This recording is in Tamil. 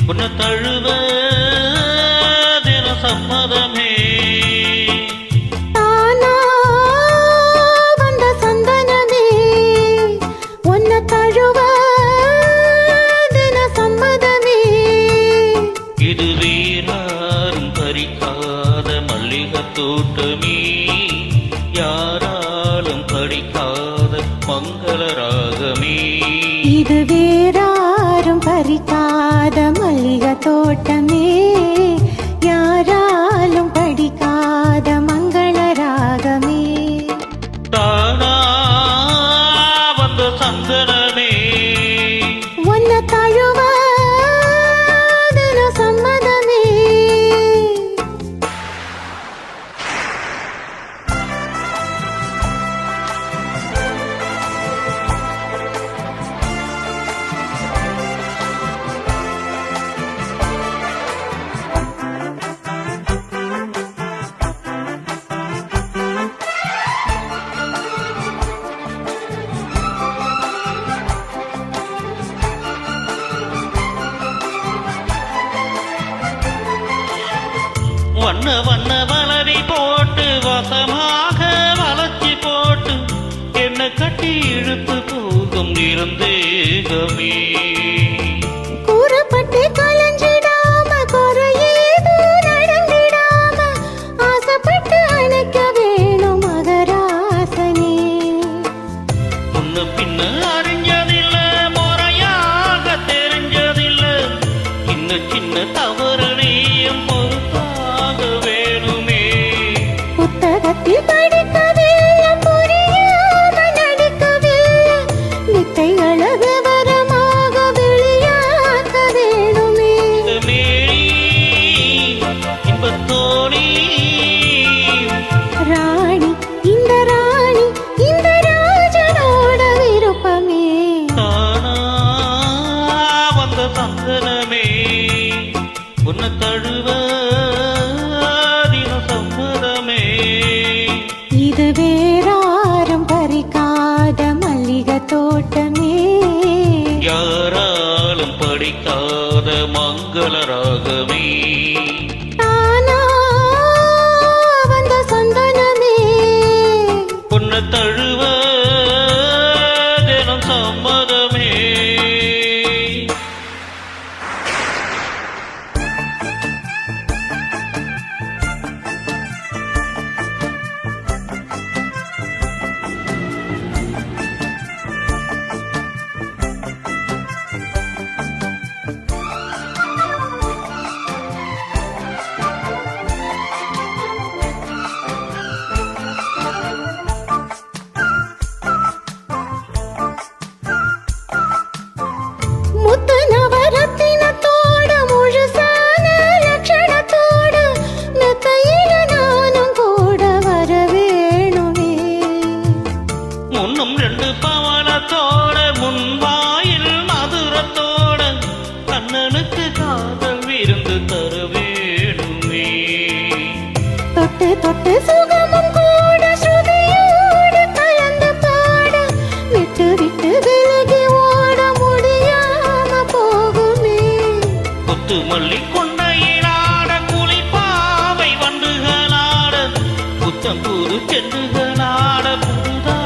உன்னை தழுவ தின சம்மதமே தானா வந்த சந்தனமே உன்னை தழுவ தின சம்மதமே இது வேறாரும் பறிக்காத மல்லிகை தோட்டமே யாராலும் படிக்காத மங்கள ராகமே இது வேறாரும் பறிக்காத மல்லிகை தோட்டமே யாராலும் படிக்காத மங்கள ராகமே தானா வந்த சந்தனமே உன்னை தழுவ தின சம்மதமே வண்ண வண்ண வளரி போட்டு வசமாக வளர்ச்சி போட்டு என்ன கட்டி இழுத்து போகும் நிறந்தேகமே கூறப்பட்டு கலஞ்சிடாம குறையேது நடந்திடாம ஆசைப்பட்டு அணைக்க வேணும் மகராசனே முன்ன பின்ன அறிஞ்சதில்ல முறையாக தெரிஞ்சதில்ல சின்ன சின்ன தவறு நீயும் பொறுத்தாக வேணுமே புத்தகத்தில் படிக்கவில்லை புரியாம நடிக்கவில்லை வித்தை அழகு வரமாக வெளியாக்க வேணுமே மேரி இன்பத்தோணி ராணி இந்த ராஜனோட விருப்பமே தானா வந்த சந்தனமே உன்னை தழுவ தின சம்மதமே இது வேறாரும் பறிக்காத மல்லிகை தோட்டமே யாராலும் படிக்காத மங்கள ராகமே தானா வந்த சந்தனமே உன்னை தழுவ தினம் சம்மதமே முத்து நவரத்தினத்தோட முழுசான லட்சணத்தோட மெத்தையில நானும் கூட வர வேணுமே முன்னும் 2 பவனத்தோட முன்வாயில் மதுரத்தோட கண்ணனுக்கு காதல் விருந்து தர வேணுமே தொட்டு தொட்டு சுகமும் கூட ஸ்ருதியோடு கலந்து பாட விட்டு விட்டு விலகி ஓட முடியாம போகுமே கொத்து மல்லி கொண்டையிலாட குளிப்பாவை வண்டுகளாட புத்தம் புது செண்டுகளாட புதுதா